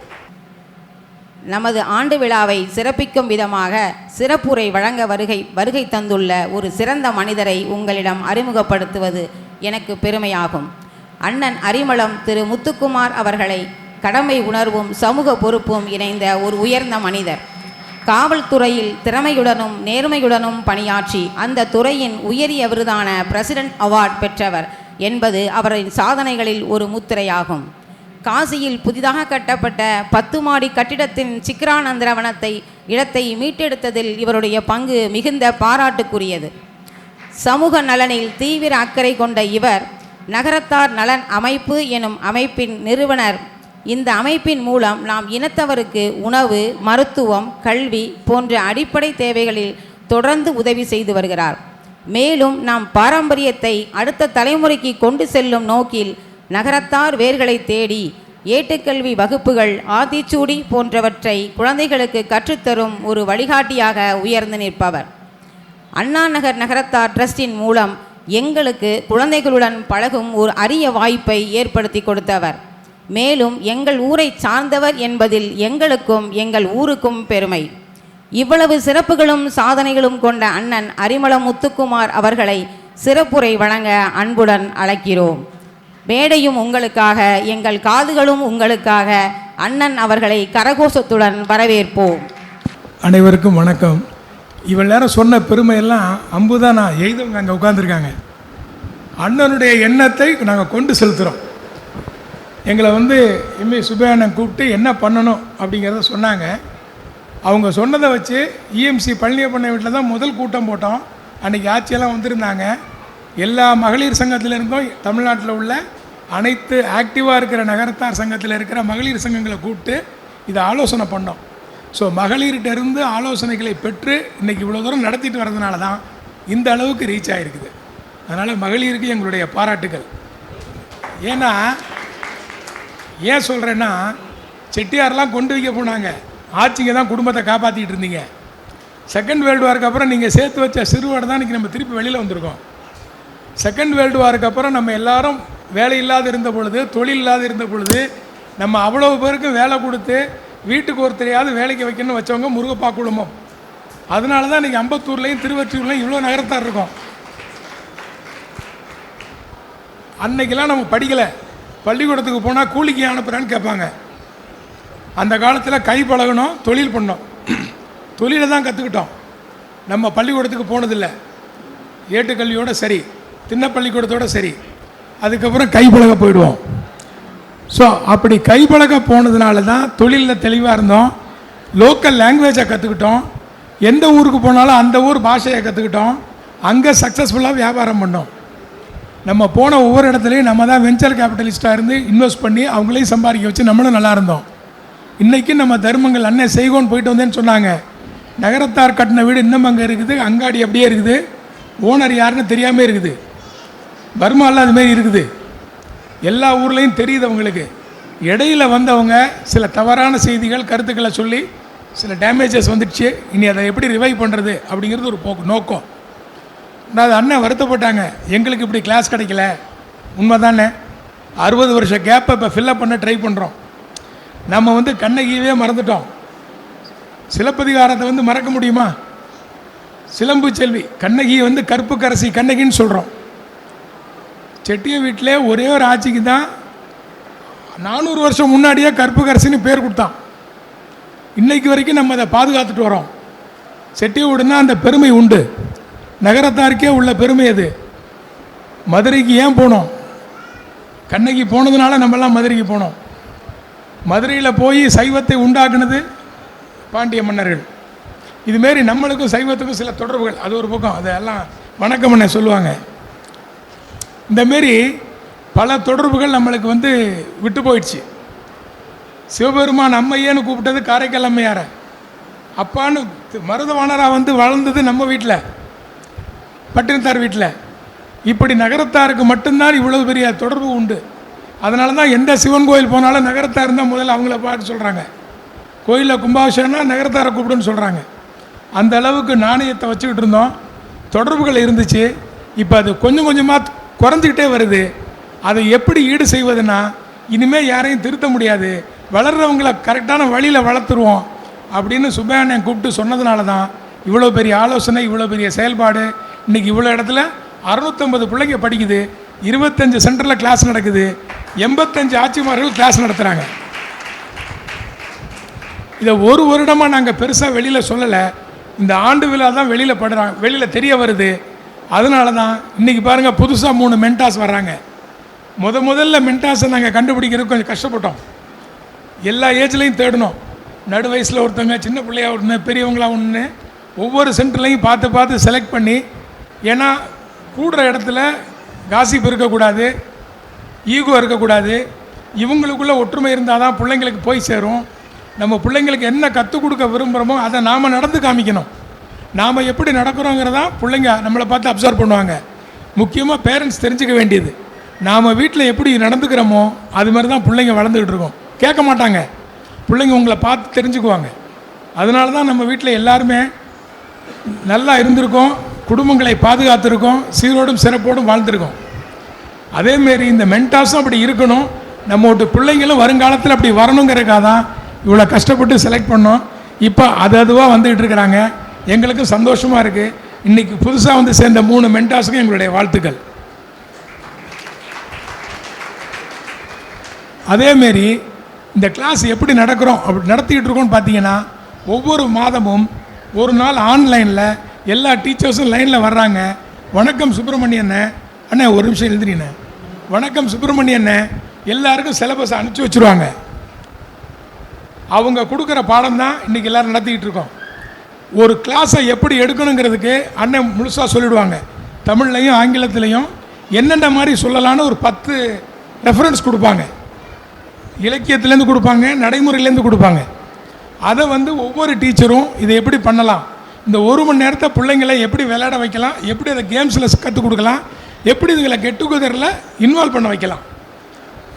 நமது ஆண்டு விழாவை சிறப்பிக்கும் விதமாக சிறப்புரை வழங்க வருகை தந்துள்ள ஒரு சிறந்த மனிதரை உங்களிடம் அறிமுகப்படுத்துவது எனக்கு பெருமையாகும். அண்ணன் அரிமளம் திரு முத்துக்குமார் அவர்களை கடமை உணர்வும் சமூக பொறுப்பும் இணைந்த ஒரு உயர்ந்த மனிதர். காவல்துறையில் திறமையுடனும் நேர்மையுடனும் பணியாற்றி அந்த துறையின் உயரிய விருதான பிரசிடென்ட் அவார்ட் பெற்றவர் என்பது அவரின் சாதனைகளில் ஒரு முத்திரையாகும். காசியில் புதிதாக கட்டப்பட்ட 10 மாடி கட்டிடத்தின் சிக்ரானந்தரவனத்தை இடத்தை மீட்டெடுத்ததில் இவருடைய பங்கு மிகுந்த பாராட்டுக்குரியது. சமூக நலனில் தீவிர அக்கறை கொண்ட இவர் நகரத்தார் நலன் அமைப்பு எனும் அமைப்பின் நிறுவனர். இந்த அமைப்பின் மூலம் நாம் இனத்தவருக்கு உணவு, மருத்துவம், கல்வி போன்ற அடிப்படை தேவைகளில் தொடர்ந்து உதவி செய்து வருகிறார். மேலும் நாம் பாரம்பரியத்தை அடுத்த தலைமுறைக்கு கொண்டு செல்லும் நோக்கில் நகரத்தார் வேர்களை தேடி ஏட்டுக்கல்வி வகுப்புகள், ஆத்திச்சூடி போன்றவற்றை குழந்தைகளுக்கு கற்றுத்தரும் ஒரு வழிகாட்டியாக உயர்ந்து நிற்பவர். அண்ணா நகர் நகரத்தார் ட்ரஸ்டின் மூலம் எங்களுக்கு குழந்தைகளுடன் பழகும் ஒரு அரிய வாய்ப்பை ஏற்படுத்தி கொடுத்தவர். மேலும் எங்கள் ஊரை சார்ந்தவர் என்பதில் எங்களுக்கும் எங்கள் ஊருக்கும் பெருமை. இவ்வளவு சிறப்புகளும் சாதனைகளும் கொண்ட அண்ணன் அரிமளம் முத்துக்குமார் அவர்களை சிறப்புரை வழங்க அன்புடன் அழைக்கிறோம். மேடையும் உங்களுக்காக, எங்கள் காதுகளும் உங்களுக்காக. அண்ணன் அவர்களை கரகோஷத்துடன் வரவேற்போம். அனைவருக்கும் வணக்கம். இவள் நேரம் சொன்ன பெருமையெல்லாம் அம்புதான் நான் எய்தவங்க அங்கே உட்காந்துருக்காங்க. அண்ணனுடைய எண்ணத்தை நாங்கள் கொண்டு செலுத்துகிறோம். எங்களை எம்ஏ சுப்பையானன் கூப்பிட்டு என்ன பண்ணணும் அப்படிங்கிறத சொன்னாங்க. அவங்க சொன்னதை வச்சு இஎம்சி பழனியப்பண்ண வீட்டில் தான் முதல் கூட்டம் போட்டோம். அன்றைக்கி ஆட்சியெல்லாம் வந்திருந்தாங்க. எல்லா மகளிர் சங்கத்திலிருந்தும் தமிழ்நாட்டில் உள்ள அனைத்து ஆக்டிவாக இருக்கிற நகரத்தார் சங்கத்தில் இருக்கிற மகளிர் சங்கங்களை கூப்பிட்டு இதை ஆலோசனை பண்ணோம். ஸோ மகளிர்கிட்ட இருந்து ஆலோசனைகளை பெற்று இன்றைக்கி இவ்வளோ தூரம் நடத்திட்டு வர்றதுனால தான் இந்த அளவுக்கு ரீச் ஆகிருக்குது. அதனால் மகளிருக்கு எங்களுடைய பாராட்டுகள். ஏன்னா ஏன் சொல்கிறேன்னா, செட்டியாரெலாம் கொண்டு வைக்க போனாங்க, ஆட்சிங்க தான் குடும்பத்தை காப்பாற்றிட்டு இருந்தீங்க. செகண்ட் வேர்ல்டு வாருக்கு அப்புறம் நீங்கள் சேர்த்து வச்ச சிறுவடை தான் இன்றைக்கி நம்ம திருப்பி வெளியில் வந்திருக்கோம். செகண்ட் வேர்ல்டு வாருக்கு அப்புறம் நம்ம எல்லாரும் வேலை இல்லாத இருந்த பொழுது, தொழில் இல்லாத இருந்த பொழுது, நம்ம அவ்வளோ பேருக்கு வேலை கொடுத்து வீட்டுக்கு ஒருத்தரையாவது வேலைக்கு வைக்கணும்னு வச்சவங்க முருகப்பா குடும்பம். அதனால தான் இன்றைக்கி அம்பத்தூர்லேயும் திருவொற்றியூர்லேயும் இவ்வளோ நகரத்தார் இருக்கோம். அன்னைக்கெல்லாம் நம்ம படிக்கலை, பள்ளிக்கூடத்துக்கு போனால் கூலிக்கு அனுப்புகிறான்னு கேட்பாங்க. அந்த காலத்தில் கை பழகணும், தொழில் பண்ணோம், தொழிலை தான் கற்றுக்கிட்டோம். நம்ம பள்ளிக்கூடத்துக்கு போனதில்லை. ஏட்டுக்கல்வியோடு சரி, திண்ண பள்ளிக்கூடத்தோடு சரி, அதுக்கப்புறம் கை பழக போயிடுவோம். ஸோ அப்படி கை பழக போனதுனால தான் தொழிலில் தெளிவாக இருந்தோம். லோக்கல் லாங்குவேஜை கற்றுக்கிட்டோம். எந்த ஊருக்கு போனாலும் அந்த ஊர் பாஷையை கற்றுக்கிட்டோம். அங்கே சக்ஸஸ்ஃபுல்லாக வியாபாரம் பண்ணோம். நம்ம போன ஒவ்வொரு இடத்துலையும் நம்ம தான் வெஞ்சர் கேபிட்டலிஸ்ட்டாக இருந்து இன்வெஸ்ட் பண்ணி அவங்களையும் சம்பாதிக்க வச்சு நம்மளும் நல்லா இருந்தோம். இன்றைக்கி நம்ம தர்மங்கள் அண்ணன் செய்கோன்னு போயிட்டு வந்தேன்னு சொன்னாங்க. நகரத்தார் கட்டின வீடு இன்னும் அங்கே இருக்குது, அங்காடி அப்படியே இருக்குது, ஓனர் யாருன்னு தெரியாமல் இருக்குது. பர்மாவில் அதுமாரி இருக்குது, எல்லா ஊர்லேயும் தெரியுது அவங்களுக்கு. இடையில் வந்தவங்க சில தவறான செய்திகள் கருத்துக்களை சொல்லி சில டேமேஜஸ் வந்துடுச்சு. இனி அதை எப்படி ரிவைவ் பண்ணுறது அப்படிங்கிறது ஒரு நோக்கம். அது அண்ணன் வருத்தப்பட்டாங்க, எங்களுக்கு இப்படி கிளாஸ் கிடைக்கல. உண்மை தானே, 60 வருஷ கேப்பை இப்போ ஃபில்லப் பண்ண ட்ரை பண்ணுறோம். நம்ம கண்ணகியவே மறந்துட்டோம். சிலப்பதிகாரத்தை மறக்க முடியுமா? சிலம்பு செல்வி கண்ணகி கற்பு கரசி கண்ணகின்னு சொல்கிறோம். செட்டிய வீட்டிலே ஒரே ஒரு ஆட்சிக்கு தான் 400 வருஷம் முன்னாடியே கற்பு கரசின்னு பேர் கொடுத்தான். இன்னைக்கு வரைக்கும் நம்ம அதை பாதுகாத்துட்டு வரோம். செட்டிய வீடுனா அந்த பெருமை உண்டு, நகரத்தாருக்கே உள்ள பெருமை அது. மதுரைக்கு ஏன் போனோம்? கண்ணகி போனதுனால நம்மெல்லாம் மதுரைக்கு போனோம். மதுரையில் போய் சைவத்தை உண்டாக்குனது பாண்டிய மன்னர்கள். இதுமாரி நம்மளுக்கும் சைவத்துக்கும் சில தொடர்புகள், அது ஒரு பக்கம், அதெல்லாம் வணக்கம் என்ன சொல்லுவாங்க. இந்தமாரி பல தொடர்புகள் நம்மளுக்கு விட்டு போயிடுச்சு. சிவபெருமான் அம்மையேன்னு கூப்பிட்டது காரைக்கால் அம்மையாரை. அப்பான்னு மருதவானராக வளர்ந்தது நம்ம வீட்டில், பட்டினத்தார் வீட்டில். இப்படி நகரத்தாருக்கு மட்டும்தான் இவ்வளவு பெரிய தொடர்பு உண்டு. அதனால தான் எந்த சிவன் கோயில் போனாலும் நகரத்தார் இருந்தால் முதல்ல அவங்கள பார்த்து சொல்கிறாங்க. கோயிலில் கும்பாபிஷேகம்னா நகரத்தாரை கூப்பிடுன்னு சொல்கிறாங்க. அந்த அளவுக்கு நாணயத்தை வச்சுக்கிட்டு இருந்தோம், தொடர்புகள் இருந்துச்சு. இப்போ அது கொஞ்சம் கொஞ்சமாக குறைஞ்சிக்கிட்டே வருது. அதை எப்படி ஈடு செய்வதுன்னா, இனிமேல் யாரையும் திருத்த முடியாது, வளர்கிறவங்களை கரெக்டான வழியில் வளர்த்துருவோம் அப்படின்னு சுப்பையாண்ணன் கூப்பிட்டு சொன்னதுனால தான் இவ்வளோ பெரிய ஆலோசனை, இவ்வளோ பெரிய செயல்பாடு. இன்றைக்கி இவ்வளோ இடத்துல 650 பிள்ளைங்க படிக்குது, 25 சென்டரில் கிளாஸ் நடக்குது, 85 ஆட்சிமார்கள் கிளாஸ் நடத்துகிறாங்க. இதை ஒரு வருடமாக நாங்கள் பெருசாக வெளியில் சொல்லலை. இந்த ஆண்டு விழா தான் வெளியில் தெரிய வருது. அதனால தான் இன்றைக்கி பாருங்கள், புதுசாக 3 மென்டாஸ் வர்றாங்க. முதல்ல மென்டாஸை நாங்கள் கண்டுபிடிக்கிறதுக்கு கொஞ்சம் கஷ்டப்பட்டோம். எல்லா ஏஜ்லேயும் தேடணும். நடு வயசில் ஒருத்தவங்க, சின்ன பிள்ளையாக ஒன்று, பெரியவங்களாக ஒன்று, ஒவ்வொரு சென்டர்லையும் பார்த்து செலக்ட் பண்ணி. ஏன்னா கூடுற இடத்துல காசிப் இருக்கக்கூடாது, ஈகோ இருக்கக்கூடாது. இவங்களுக்குள்ளே ஒற்றுமை இருந்தால் தான் பிள்ளைங்களுக்கு போய் சேரும். நம்ம பிள்ளைங்களுக்கு என்ன கற்றுக் கொடுக்க விரும்புகிறோமோ அதை நாம் நடந்து காமிக்கணும். நாம் எப்படி நடக்கிறோங்கிறதா பிள்ளைங்க நம்மளை பார்த்து அப்சர்வ் பண்ணுவாங்க. முக்கியமாக பேரண்ட்ஸ் தெரிஞ்சுக்க வேண்டியது, நாம் வீட்டில் எப்படி நடந்துக்கிறோமோ அது மாதிரி தான் பிள்ளைங்க வளர்ந்துக்கிட்டு இருக்கோம். கேட்க மாட்டாங்க, பிள்ளைங்க உங்களை பார்த்து தெரிஞ்சுக்குவாங்க. அதனால தான் நம்ம வீட்டில் எல்லாருமே நல்லா இருந்திருக்கோம், குடும்பங்களை பாதுகாத்துருக்கோம், சீரோடும் சிறப்போடும் வாழ்ந்துருக்கோம். அதேமாரி இந்த மென்டாஸும் அப்படி இருக்கணும். நம்மோட பிள்ளைங்களும் வருங்காலத்தில் அப்படி வரணுங்கிறதுக்காக தான் இவ்வளோ கஷ்டப்பட்டு செலக்ட் பண்ணோம். இப்போ அதுவாக வந்துகிட்டு இருக்கிறாங்க. எங்களுக்கும் சந்தோஷமாக இருக்குது. இன்றைக்கி புதுசாக சேர்ந்த 3 மென்டாஸுக்கும் எங்களுடைய வாழ்த்துக்கள். அதேமாரி இந்த கிளாஸ் எப்படி நடக்கிறோம், அப்படி நடத்திக்கிட்டு இருக்கோம்னு பார்த்தீங்கன்னா, ஒவ்வொரு மாதமும் ஒரு நாள் ஆன்லைனில் எல்லா டீச்சர்ஸும் லைனில் வர்றாங்க. வணக்கம் சுப்பிரமணியண்ணே, அண்ணே ஒரு நிமிஷம் எழுதுறீண்ணே, வணக்கம் சுப்பிரமணியண்ணே, எல்லாருக்கும் சிலபஸ் அனுப்பிச்சி வச்சுருவாங்க. அவங்க கொடுக்குற பாடம் தான் இன்றைக்கி எல்லோரும் நடத்திக்கிட்டு இருக்கோம். ஒரு கிளாஸை எப்படி எடுக்கணுங்கிறதுக்கு அண்ணன் முழுசாக சொல்லிவிடுவாங்க. தமிழ்லையும் ஆங்கிலத்திலையும் என்னென்ன மாதிரி சொல்லலான்னு ஒரு 10 ரெஃபரன்ஸ் கொடுப்பாங்க. இலக்கியத்துலேருந்து கொடுப்பாங்க, நடைமுறையிலேருந்து கொடுப்பாங்க. அதை வந்து ஒவ்வொரு டீச்சரும் இதை எப்படி பண்ணலாம், இந்த 1 மணி நேரத்தை பிள்ளைங்களை எப்படி விளையாட வைக்கலாம், எப்படி அதை கேம்ஸில் கற்றுக் கொடுக்கலாம், எப்படி இதுகளை கெட் டுகெதரில் இன்வால்வ் பண்ண வைக்கலாம்,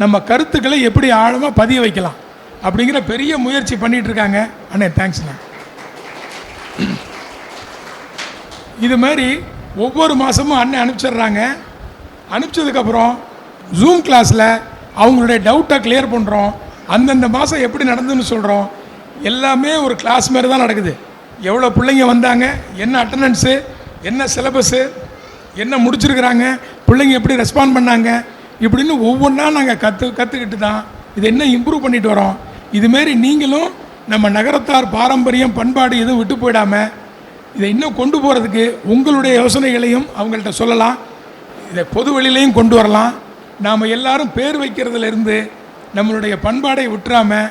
நம்ம கருத்துக்களை எப்படி ஆழமாக பதிய வைக்கலாம் அப்படிங்கிற பெரிய முயற்சி பண்ணிகிட்ருக்காங்க. அண்ணே தேங்க்ஸ்ண்ணா. இது மாதிரி ஒவ்வொரு மாதமும் அண்ணன் அனுப்பிச்சிடுறாங்க. அனுப்பிச்சதுக்கப்புறம் ஜூம் கிளாஸில் அவங்களுடைய டவுட்டை கிளியர் பண்ணுறோம். அந்தந்த மாதம் எப்படி நடந்துன்னு சொல்கிறோம். எல்லாமே ஒரு கிளாஸ் மாதிரி தான் நடக்குது. எவ்வளோ பிள்ளைங்க வந்தாங்க, என்ன அட்டண்டன்ஸு, என்ன சிலபஸ்ஸு, என்ன முடிச்சிருக்கிறாங்க, பிள்ளைங்க எப்படி ரெஸ்பாண்ட் பண்ணாங்க, இப்படின்னு ஒவ்வொன்றா நாங்கள் கற்றுக்கிட்டு தான் இதை இன்னும் இம்ப்ரூவ் பண்ணிட்டு வரோம். இதுமாரி நீங்களும் நம்ம நகரத்தார் பாரம்பரியம் பண்பாடு எதுவும் விட்டு போயிடாமல் இதை இன்னும் கொண்டு போகிறதுக்கு உங்களுடைய யோசனைகளையும் அவங்கள்ட்ட சொல்லலாம். இதை பொது வெளியிலையும் கொண்டு வரலாம். நாம் எல்லாரும் பேர் வைக்கிறதுலேருந்து நம்மளுடைய பண்பாடை விட்டுறாமல்,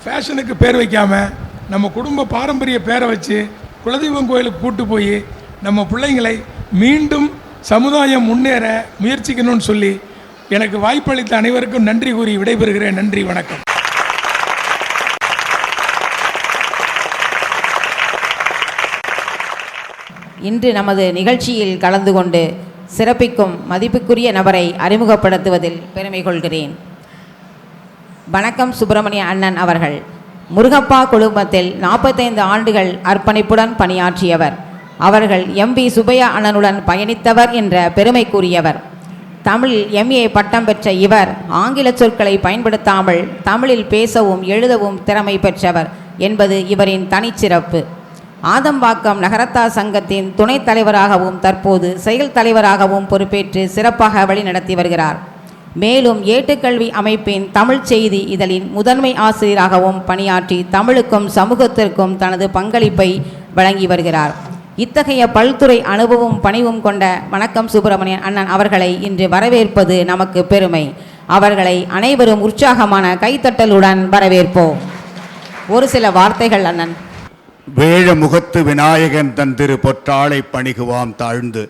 ஃபேஷனுக்கு பேர் வைக்காமல், நம்ம குடும்ப பாரம்பரிய பேரை வச்சு குலதெய்வம் கோயிலுக்கு கூட்டு போய் நம்ம பிள்ளைங்களை மீண்டும் சமுதாயம் முன்னேற முயற்சிக்கணும்னு சொல்லி எனக்கு வாய்ப்பளித்த அனைவருக்கும் நன்றி கூறி விடைபெறுகிறேன். நன்றி, வணக்கம். இன்று நமது நிகழ்ச்சியில் கலந்து கொண்டு சிறப்பிக்கும் மதிப்புக்குரிய நபரை அறிமுகப்படுத்துவதில் பெருமை கொள்கிறேன். வணக்கம் சுப்பிரமணிய அண்ணன் அவர்கள் முருகப்பா குழுமத்தில் 45 ஆண்டுகள் அர்ப்பணிப்புடன் பணியாற்றியவர். அவர்கள் எம்பி சுப்பையா அண்ணனுடன் பயணித்தவர் என்ற பெருமைக்குரியவர். தமிழில் MA பட்டம் பெற்ற இவர் ஆங்கில சொற்களை பயன்படுத்தாமல் தமிழில் பேசவும் எழுதவும் திறமை பெற்றவர் என்பது இவரின் தனிச்சிறப்பு. ஆதம்பாக்கம் நகரத்தார் சங்கத்தின் துணைத் தலைவராகவும் தற்போது செயல் தலைவராகவும் பொறுப்பேற்று சிறப்பாக வழிநடத்தி வருகிறார். மேலும் ஏட்டுக்கல்வி அமைப்பின் தமிழ் செய்தி இதழின் முதன்மை ஆசிரியராகவும் பணியாற்றி தமிழுக்கும் சமூகத்திற்கும் தனது பங்களிப்பை வழங்கி வருகிறார். இத்தகைய பல்துறை அனுபவம் பணிவும் கொண்ட வணக்கம் சுப்பிரமணியன் அண்ணன் அவர்களை இன்று வரவேற்பது நமக்கு பெருமை. அவர்களை அனைவரும் உற்சாகமான கைத்தட்டலுடன் வரவேற்போம். ஒரு சில வார்த்தைகள் அண்ணன். வேழ முகத்து விநாயகன் தன் திரு பொற்றாளை பணிகுவாம் தாழ்ந்து.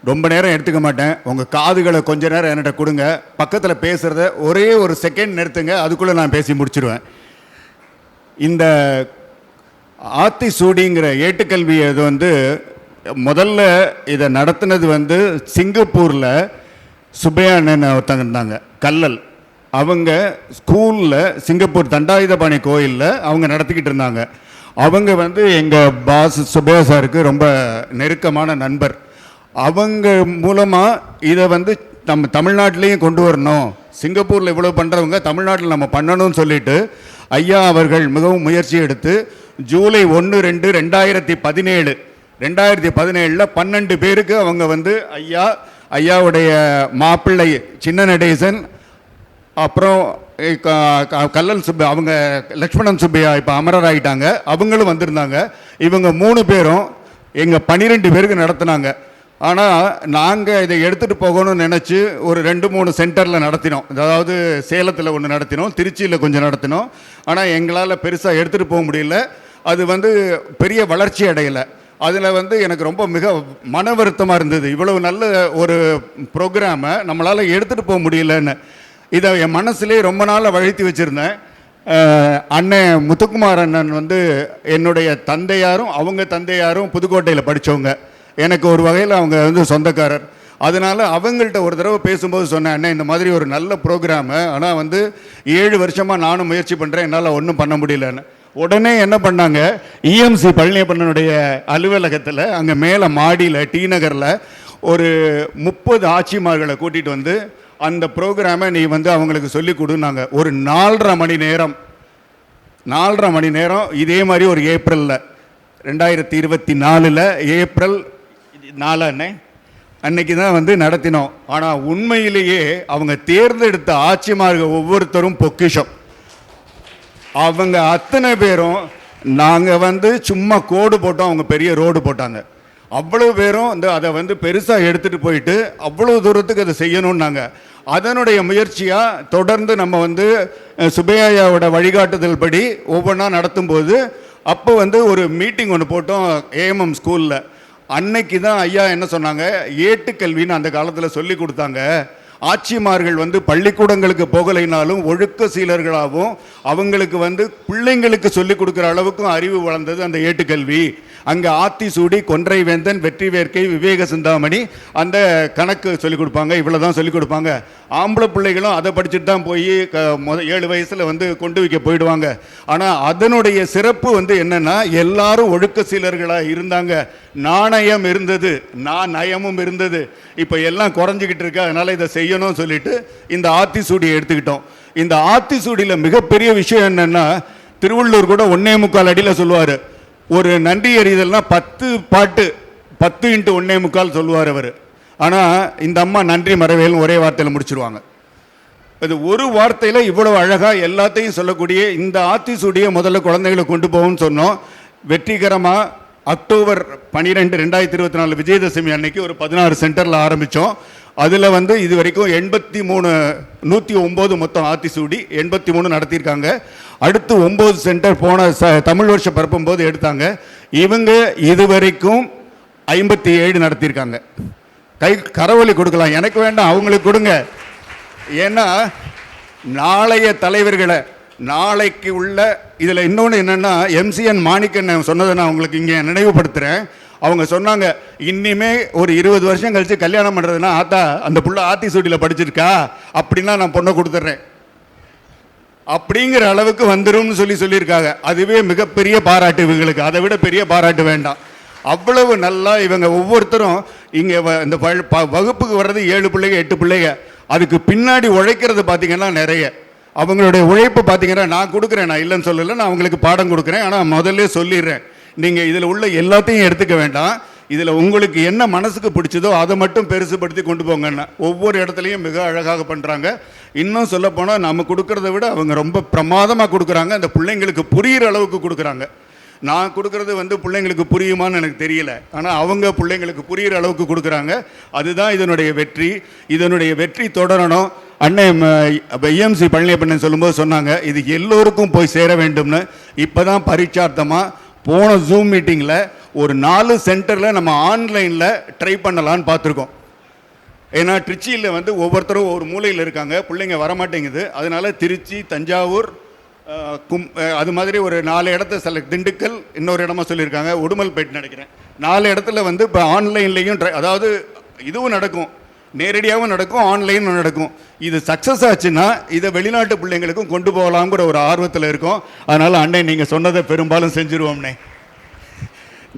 ரொம்ப நேரம் எடுத்துக்க மாட்டேன். உங்கள் காதுகளை கொஞ்ச நேரம் என்கிட்ட கொடுங்க. பக்கத்தில் பேசுகிறத ஒரே ஒரு செகண்ட் நிறுத்துங்க, அதுக்குள்ளே நான் பேசி முடிச்சிடுவேன். இந்த ஆத்திசூடிங்கிற ஏட்டுக்கல்வி இது வந்து முதல்ல இதை நடத்தினது சிங்கப்பூரில் சுப்பையா அண்ணன் ஒருத்தங்க இருந்தாங்க, கல்லல். அவங்க ஸ்கூலில் சிங்கப்பூர் தண்டாயுதபாணி கோயிலில் அவங்க நடத்திக்கிட்டு இருந்தாங்க. அவங்க எங்கள் பாஸ் சுப்பையா சாருக்கு ரொம்ப நெருக்கமான நண்பர். அவங்க மூலமாக இதை நம்ம தமிழ்நாட்டிலையும் கொண்டு வரணும், சிங்கப்பூரில் இவ்வளோ பண்ணுறவங்க தமிழ்நாட்டில் நம்ம பண்ணணும்னு சொல்லிட்டு ஐயா அவர்கள் மிகவும் முயற்சி எடுத்து ஜூலை 1-2-2017 12 பேருக்கு அவங்க ஐயாவுடைய மாப்பிள்ளை சின்ன நடேசன், அப்புறம் கல்லல் சுப்பையா, அவங்க லக்ஷ்மணன் சுப்பையா இப்போ அமரர் ஆகிட்டாங்க, அவங்களும் வந்திருந்தாங்க. இவங்க 3 பேரும் எங்கள் 12 பேருக்கு நடத்தினாங்க. ஆனால் நாங்கள் இதை எடுத்துகிட்டு போகணும்னு நினச்சி ஒரு 2-3 சென்டரில் நடத்தினோம். அதாவது சேலத்தில் ஒன்று நடத்தினோம், திருச்சியில் கொஞ்சம் நடத்தினோம். ஆனால் எங்களால் பெருசாக எடுத்துகிட்டு போக முடியல. அது பெரிய வளர்ச்சி அடையலை. அதில் எனக்கு ரொம்ப மிக மன வருத்தமாக இருந்தது. இவ்வளவு நல்ல ஒரு ப்ரோக்ராமை நம்மளால் எடுத்துகிட்டு போக முடியலன்னு. இதை என் மனசுலேயே ரொம்ப நாள் வழுத்தி வச்சுருந்தேன். அண்ணன் முத்துக்குமார் அண்ணன் என்னுடைய தந்தையாரும் அவங்க தந்தையாரும் புதுக்கோட்டையில் படித்தவங்க. எனக்கு ஒரு வகையில் அவங்க சொந்தக்காரர். அதனால் அவங்கள்ட்ட ஒரு தடவை பேசும்போது சொன்னேன், அண்ணன் இந்த மாதிரி ஒரு நல்ல ப்ரோக்ராமு, ஆனால் 7 வருஷமாக நானும் முயற்சி பண்ணுறேன், என்னால் ஒன்றும் பண்ண முடியலன்னு. உடனே என்ன பண்ணாங்க, EMC பழனியப்பண்ணனுடைய அலுவலகத்தில் அங்கே மேலே மாடியில் டி நகரில் ஒரு 30 ஆட்சிமார்களை கூட்டிகிட்டு அந்த ப்ரோக்ராமை நீ அவங்களுக்கு சொல்லிக் கொடுனாங்க. ஒரு 4.5 மணி நேரம் இதே மாதிரி ஒரு ஏப்ரலில் 2024 ஏப்ரல் 4 அன்னைக்கு தான் நடத்தினோம். ஆனால் உண்மையிலேயே அவங்க தேர்ந்தெடுத்த ஆட்சிமார்கள் ஒவ்வொருத்தரும் பொக்கிஷம். அவங்க அத்தனை பேரும் நாங்கள் சும்மா கோடு போட்டோம், அவங்க பெரிய ரோடு போட்டாங்க. அவ்வளோ பேரும் அதை பெருசாக எடுத்துகிட்டு போயிட்டு அவ்வளோ தூரத்துக்கு அதை செய்யணும்னாங்க. அதனுடைய முயற்சியாக தொடர்ந்து நம்ம சுப்பையாவோட வழிகாட்டுதல் படி ஒவ்வொன்றா நடத்தும்போது அப்போ ஒரு மீட்டிங் ஒன்று போட்டோம் AMM ஸ்கூலில். அன்னைக்கு தான் ஐயா என்ன சொன்னாங்க, ஏட்டுக்கல்வின்னு அந்த காலத்தில் சொல்லி கொடுத்தாங்க. ஆட்சிமார்கள் வந்து பள்ளிக்கூடங்களுக்கு போகலைனாலும் ஒழுக்க சீலர்களாகவும் அவங்களுக்கு பிள்ளைங்களுக்கு சொல்லிக் கொடுக்குற அளவுக்கும் அறிவு வளர்ந்தது அந்த ஏட்டுக்கல்வி. அங்கே ஆத்தி சூடி, கொன்றை வேந்தன், வெற்றி வேர்க்கை, விவேக சிந்தாமணி அந்த கணக்கு சொல்லிக் கொடுப்பாங்க. இவ்வளோதான் சொல்லிக் கொடுப்பாங்க. ஆம்பளை பிள்ளைகளும் அதை படிச்சுட்டு தான் போய் 7 வயசில் கொண்டு வைக்க போயிடுவாங்க. ஆனால் அதனுடைய சிறப்பு என்னென்னா எல்லாரும் ஒழுக்க சீலர்களாக இருந்தாங்க. நாணயம் இருந்தது, நயமும் இருந்தது. இப்போ எல்லாம் குறைஞ்சிக்கிட்டு இருக்கு. அதனால் இதை செய்யணும்னு சொல்லிட்டு இந்த ஆத்திசூடியை எடுத்துக்கிட்டோம். இந்த ஆத்திசூடியில் மிகப்பெரிய விஷயம் என்னென்னா, திருவள்ளூர் கூட 1.25 அடியில் சொல்லுவார். ஒரு நன்றி எறிதல்னா 10 பாட்டு 10 × 1.25 சொல்லுவார் அவர். ஆனால் இந்த அம்மா நன்றி மறவேல்னு ஒரே வார்த்தையில் முடிச்சிருவாங்க. இது ஒரு வார்த்தையில் இவ்வளவு அழகாக எல்லாத்தையும் சொல்லக்கூடிய இந்த ஆத்திசூடியை முதல்ல குழந்தைகளை கொண்டு போகும்னு சொன்னோம். வெற்றிகரமாக அக்டோபர் 12, 2024 விஜயதசமி அன்னைக்கு ஒரு 16 சென்டரில் ஆரம்பித்தோம். அதில் இது வரைக்கும் 109 மொத்தம் ஆத்திசூடி 83 நடத்தியிருக்காங்க. அடுத்து 9 சென்டர் போன தமிழ் வருஷம் பரப்பும் போது எடுத்தாங்க. இவங்க இதுவரைக்கும் 57 நடத்தியிருக்காங்க. கரவொலி கொடுக்கலாம், எனக்கு வேண்டாம், அவங்களுக்கு கொடுங்க. ஏன்னா நாளைய தலைவர்களை நாளைக்கு உள்ள இதில் இன்னொன்று என்னென்னா, MCN மாணிக்கன் சொன்னதை நான் உங்களுக்கு இங்கே நினைவுபடுத்துகிறேன். அவங்க சொன்னாங்க, இனிமே ஒரு 20 வருஷம் கழித்து கல்யாணம் பண்ணுறதுன்னா ஆத்தா அந்த புள்ள ஆத்திசூடியில் படிச்சிருக்கா அப்படின்னா நான் பொண்ணை கொடுத்துட்றேன் அப்படிங்கிற அளவுக்கு வந்துடும் சொல்லியிருக்காங்க. அதுவே மிகப்பெரிய பாராட்டு இவங்களுக்கு. அதை விட பெரிய பாராட்டு வேண்டாம். அவ்வளவு நல்லா இவங்க ஒவ்வொருத்தரும் இங்கே இந்த வகுப்புக்கு வர்றது 7 பிள்ளைங்க 8 பிள்ளைங்க. அதுக்கு பின்னாடி உழைக்கிறது பார்த்தீங்கன்னா நிறைய. அவங்களுடைய உழைப்பு பார்த்தீங்கன்னா நான் கொடுக்குறேன், நான் இல்லைன்னு சொல்லலை, நான் அவங்களுக்கு பாடம் கொடுக்குறேன். ஆனால் முதல்ல சொல்லிடுறேன், நீங்கள் இதில் உள்ள எல்லாத்தையும் எடுத்துக்க வேண்டாம். இதில் உங்களுக்கு என்ன மனசுக்கு பிடிச்சதோ அதை மட்டும் பெருசுப்படுத்தி கொண்டு போங்கன்னா ஒவ்வொரு இடத்துலையும் மிக அழகாக பண்ணுறாங்க. இன்னும் சொல்லப்போனால் நம்ம கொடுக்கறத விட அவங்க ரொம்ப பிரமாதமாக கொடுக்குறாங்க. அந்த பிள்ளைங்களுக்கு புரிகிற அளவுக்கு கொடுக்குறாங்க. நான் கொடுக்குறது பிள்ளைங்களுக்கு புரியுமான்னு எனக்கு தெரியல, ஆனால் அவங்க பிள்ளைங்களுக்கு புரிகிற அளவுக்கு கொடுக்குறாங்க. அதுதான் இதனுடைய வெற்றி. இதனுடைய வெற்றி தொடரணும். அண்ணன் EMC பழனியப்பண்ணன் சொல்லும்போது சொன்னாங்க, இது எல்லோருக்கும் போய் சேர வேண்டும்னு. இப்போ தான் பரீட்சார்த்தமாக போன ஜூம் மீட்டிங்கில் ஒரு 4 சென்டரில் நம்ம ஆன்லைனில் ட்ரை பண்ணலான்னு பார்த்துருக்கோம். ஏன்னா திருச்சியில் ஒவ்வொருத்தரும் ஒரு மூலையில் இருக்காங்க, பிள்ளைங்க வரமாட்டேங்குது. அதனால் திருச்சி, தஞ்சாவூர், அது மாதிரி ஒரு 4 இடத்த திண்டுக்கல், இன்னொரு இடமா சொல்லியிருக்காங்க, உடுமல்பேட் நினைக்கிறேன். 4 இடத்துல இப்போ ஆன்லைன்லேயும் அதாவது இதுவும் நடக்கும், நேரடியாகவும் நடக்கும், ஆன்லைனும் நடக்கும். இது சக்ஸஸ் ஆச்சுன்னா இதை வெளிநாட்டு பிள்ளைங்களுக்கும் கொண்டு போகலாங்கிற ஒரு ஆர்வத்தில் இருக்கும். அதனால் அண்ணன் நீங்கள் சொன்னதை பெரும்பாலும் செஞ்சுருவோம்ண்ணே.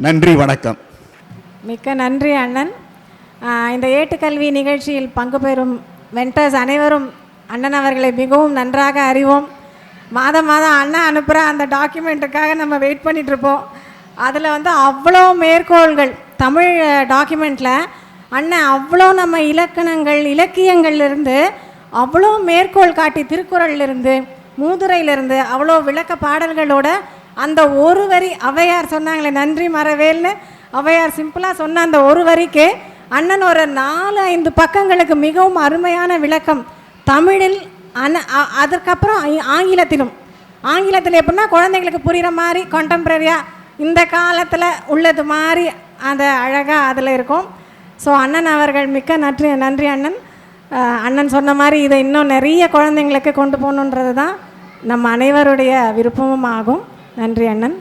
நன்றி, வணக்கம். மிக்க நன்றி அண்ணன். இந்த ஏட்டுக்கல்வி நிகழ்ச்சியில் பங்கு பெறும் மென்டர்ஸ் அனைவரும் அண்ணன் அவர்களை மிகவும் நன்றாக அறிவோம். மாதம் மாதம் அண்ணன் அனுப்புகிற அந்த டாக்குமெண்ட்டுக்காக நம்ம வெயிட் பண்ணிகிட்ருப்போம். அதில் அவ்வளோ மேற்கோள்கள் தமிழ் டாக்குமெண்ட்டில் அண்ணன் அவ்வளோ நம்ம இலக்கணங்கள் இலக்கியங்கள்லேருந்து அவ்வளோ மேற்கோள் காட்டி, திருக்குறள்லேருந்து மூதுரையிலேருந்து அவ்வளோ விளக்க பாடல்களோட அந்த ஒரு வரி ஔவையார் சொன்னாங்களே நன்றி மறவேல்னு, ஔவையார் சிம்பிளாக சொன்ன அந்த ஒரு வரிக்கே அண்ணன் ஒரு 4-5 பக்கங்களுக்கு மிகவும் அருமையான விளக்கம் தமிழில். அதுக்கப்புறம் ஆங்கிலத்தில் எப்படின்னா குழந்தைங்களுக்கு புரிகிற மாதிரி கான்டெம்பரரியாக இந்த காலத்தில் உள்ளது மாதிரி அந்த அழகாக அதில் இருக்கும். ஸோ அண்ணன் அவர்கள் மிக்க நன்றி அண்ணன். அண்ணன் சொன்ன மாதிரி இதை இன்னும் நிறைய குழந்தைங்களுக்கு கொண்டு போகணுன்றது தான் நம்ம அனைவருடைய விருப்பமும் ஆகும். நன்றி அண்ணன்.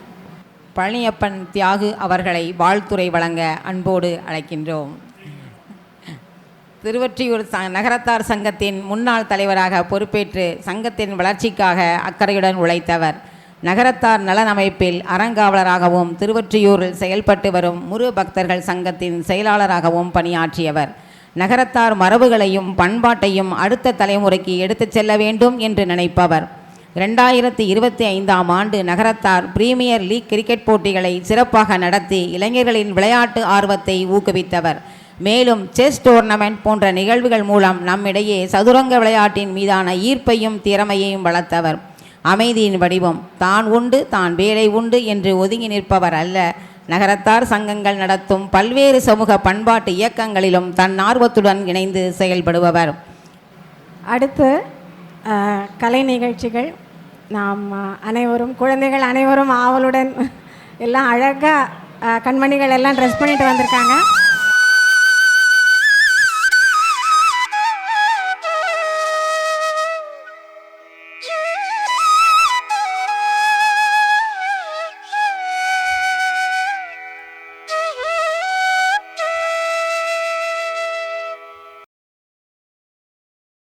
பழனியப்பன் தியாகு அவர்களை வாழ்த்துரை வழங்க அன்போடு அழைக்கின்றோம். திருவொற்றியூர் நகரத்தார் சங்கத்தின் முன்னாள் தலைவராக பொறுப்பேற்று சங்கத்தின் வளர்ச்சிக்காக அக்கறையுடன் உழைத்தவர். நகரத்தார் நலன் அமைப்பில் அறங்காவலராகவும் திருவொற்றியூரில் செயல்பட்டு வரும் முரு பக்தர்கள் சங்கத்தின் செயலாளராகவும் பணியாற்றியவர். நகரத்தார் மரபுகளையும் பண்பாட்டையும் அடுத்த தலைமுறைக்கு எடுத்துச் செல்ல வேண்டும் என்று நினைப்பவர். 2025ஆம் ஆண்டு நகரத்தார் பிரீமியர் லீக் கிரிக்கெட் போட்டிகளை சிறப்பாக நடத்தி இளைஞர்களின் விளையாட்டு ஆர்வத்தை ஊக்குவித்தவர். மேலும் செஸ் டோர்னமெண்ட் போன்ற நிகழ்வுகள் மூலம் நம்மிடையே சதுரங்க விளையாட்டின் மீதான ஈர்ப்பையும் திறமையையும் வளர்த்தவர். அமைதியின் வடிவம், தான் உண்டு தான் வேலை உண்டு என்று ஒதுங்கி நிற்பவர் அல்ல. நகரத்தார் சங்கங்கள் நடத்தும் பல்வேறு சமூக பண்பாட்டு இயக்கங்களிலும் தன் ஆர்வத்துடன் இணைந்து செயல்படுபவர். அடுத்து கலை நிகழ்ச்சிகள். நாம் அனைவரும் குழந்தைகள் அனைவரும் ஆவலுடன் எல்லாம் அழகாக கண்மணிகள் எல்லாம் ட்ரெஸ் பண்ணிட்டு வந்திருக்காங்க.